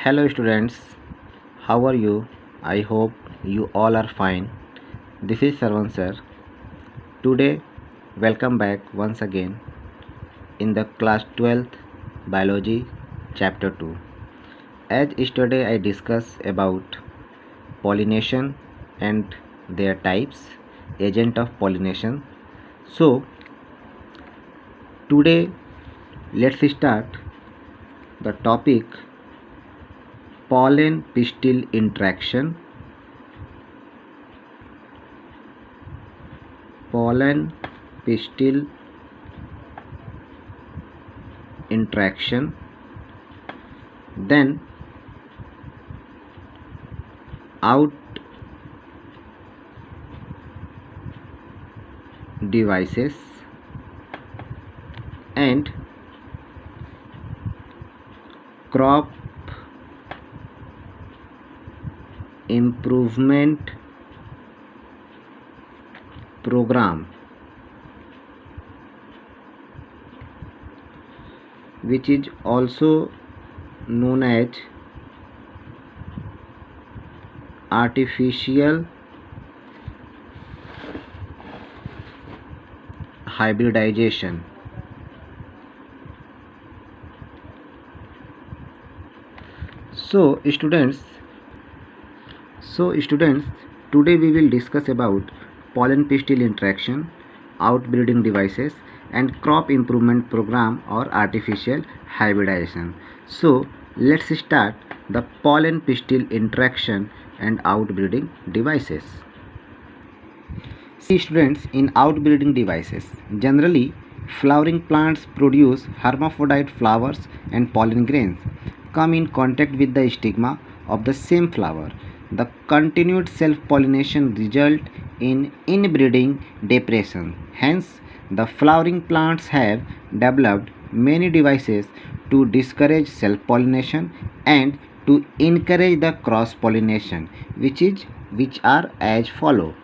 Hello students, how are you? I hope you all are fine. This is Sarvan sir. Today, welcome back once again in the class 12th biology chapter 2. As yesterday I discussed about pollination and their types, agent of pollination. So, today let's start the topic pollen pistil interaction. Pollen pistil interaction, then out devices, and crop improvement program, which is also known as artificial hybridization. So students, today we will discuss about pollen pistil interaction, outbreeding devices, and crop improvement program or artificial hybridization. So let's start the pollen pistil interaction and outbreeding devices. See students, in outbreeding devices, generally flowering plants produce hermaphrodite flowers and pollen grains come in contact with the stigma of the same flower. The continued self-pollination result in inbreeding depression. Hence, the flowering plants have developed many devices to discourage self-pollination and to encourage the cross-pollination, which are as follow.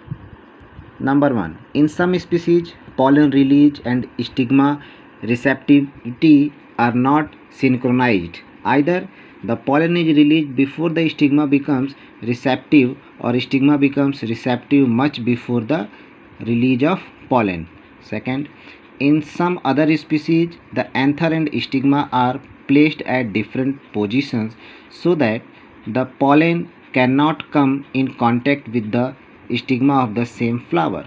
Number 1. In some species, pollen release and stigma receptivity are not synchronized. Either the pollen is released before the stigma becomes receptive, or stigma becomes receptive much before the release of pollen. Second, in some other species, the anther and stigma are placed at different positions so that the pollen cannot come in contact with the stigma of the same flower.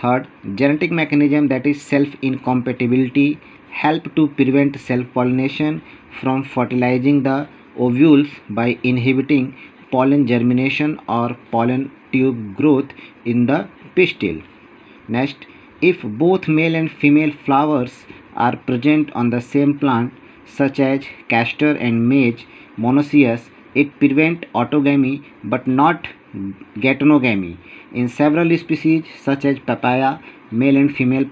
Third, genetic mechanism, that is self-incompatibility, help to prevent self-pollination from fertilizing the ovules by inhibiting pollen germination or pollen tube growth in the pistil. Next, if both male and female flowers are present on the same plant, such as castor and maize monoecious, it prevents autogamy but not geitonogamy. In several species such as papaya, male and female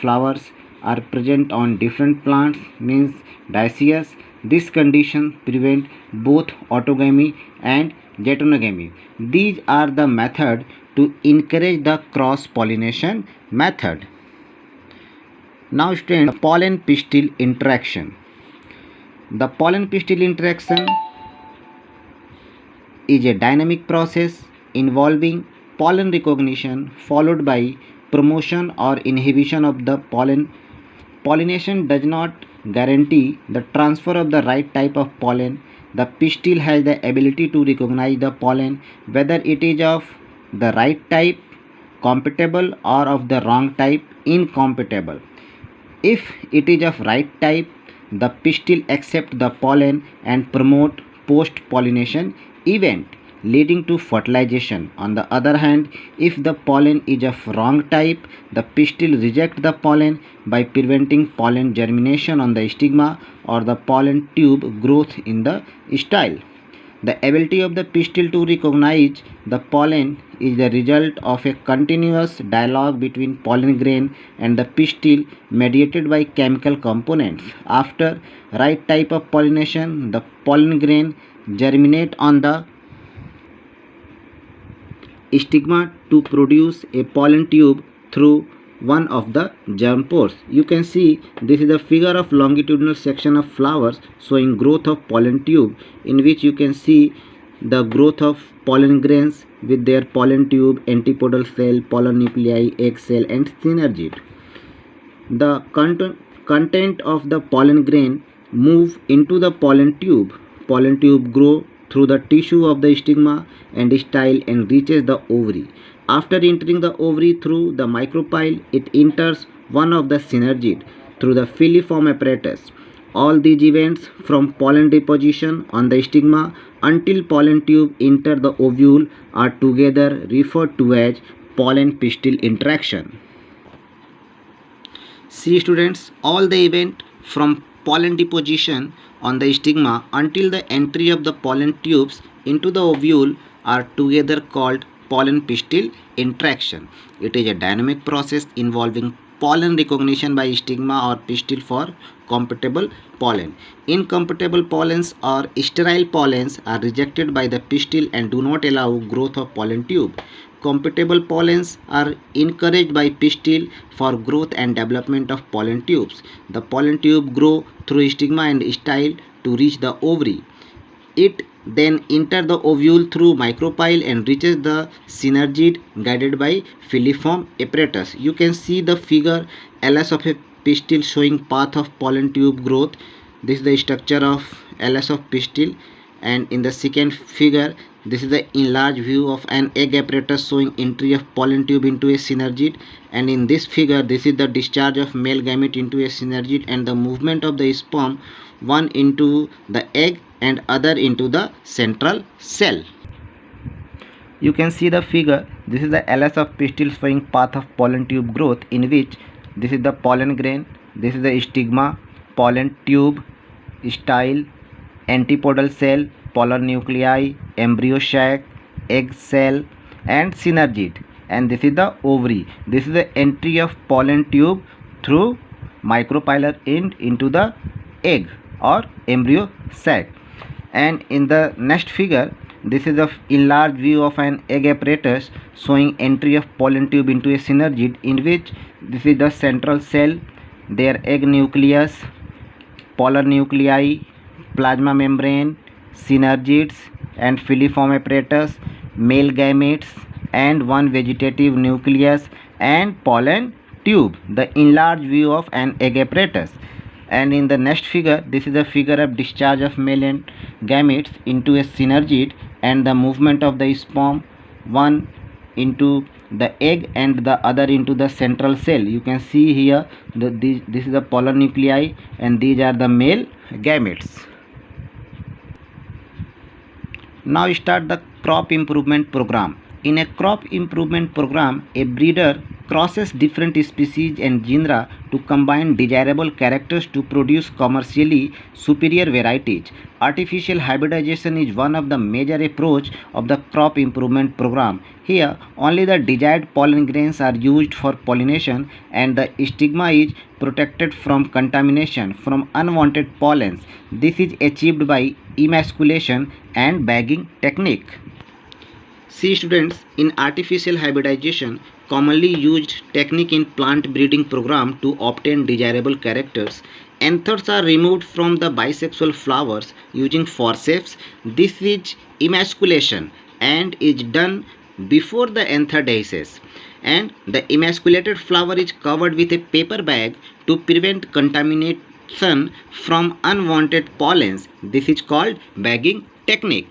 flowers are present on different plants, means dioecious. This condition prevents both autogamy and geitonogamy. These are the methods to encourage the cross-pollination method. Now students, pollen pistil interaction. The pollen pistil interaction is a dynamic process involving pollen recognition followed by promotion or inhibition of the pollen. Pollination does not guarantee the transfer of the right type of pollen. The pistil has the ability to recognize the pollen whether it is of the right type, compatible, or of the wrong type, incompatible. If it is of right type, the pistil accepts the pollen and promote post-pollination event leading to fertilization. On the other hand, if the pollen is of wrong type, the pistil rejects the pollen by preventing pollen germination on the stigma or the pollen tube growth in the style. The ability of the pistil to recognize the pollen is the result of a continuous dialogue between pollen grain and the pistil mediated by chemical components. After right type of pollination, the pollen grain germinate on the stigma to produce a pollen tube through one of the germ pores. You can see this is a figure of longitudinal section of flowers showing growth of pollen tube, in which you can see the growth of pollen grains with their pollen tube, antipodal cell, pollen nuclei, egg cell and synergid. The content of the pollen grain move into the pollen tube. Pollen tube grow through the tissue of the stigma and style and reaches the ovary. After entering the ovary through the micropyle, it enters one of the synergid through the filiform apparatus. All these events from pollen deposition on the stigma until pollen tube enter the ovule are together referred to as pollen pistil interaction. See students, all the event from pollen deposition on the stigma until the entry of the pollen tubes into the ovule are together called pollen pistil interaction. It is a dynamic process involving pollen recognition by stigma or pistil for compatible pollen. Incompatible pollens or sterile pollens are rejected by the pistil and do not allow growth of pollen tube. Compatible pollens are encouraged by pistil for growth and development of pollen tubes. The pollen tube grow through stigma and style to reach the ovary. It then enters the ovule through micropyle and reaches the synergid guided by filiform apparatus. You can see the figure LS of a pistil showing path of pollen tube growth. This is the structure of LS of pistil, and in the second figure this is the enlarged view of an egg apparatus showing entry of pollen tube into a synergid, and in this figure this is the discharge of male gamete into a synergid and the movement of the sperm, one into the egg and other into the central cell. You can see the figure. This is the LS of pistil showing path of pollen tube growth, in which this is the pollen grain, this is the stigma, pollen tube, style, antipodal cell, pollen nuclei, embryo sac, egg cell and synergid, and this is the ovary. This is the entry of pollen tube through micropylar end into the egg or embryo sac. And in the next figure, this is the enlarged view of an egg apparatus showing entry of pollen tube into a synergid, in which this is the central cell, their egg nucleus, pollen nuclei, plasma membrane, synergids and filiform apparatus, male gametes and one vegetative nucleus and pollen tube, the enlarged view of an egg apparatus. And in the next figure, this is a figure of discharge of male and gametes into a synergid and the movement of the sperm, one into the egg and the other into the central cell. You can see here this is the pollen nuclei and these are the male gametes. Now start the crop improvement program. In a crop improvement program, a breeder crosses different species and genera to combine desirable characters to produce commercially superior varieties. Artificial hybridization is one of the major approaches of the crop improvement program. Here, only the desired pollen grains are used for pollination and the stigma is protected from contamination from unwanted pollens. This is achieved by emasculation and bagging technique. See students, in artificial hybridization, commonly used technique in plant breeding program to obtain desirable characters, anthers are removed from the bisexual flowers using forceps. This is emasculation and is done before the anther dices, and the emasculated flower is covered with a paper bag to prevent contamination from unwanted pollens. This is called bagging technique.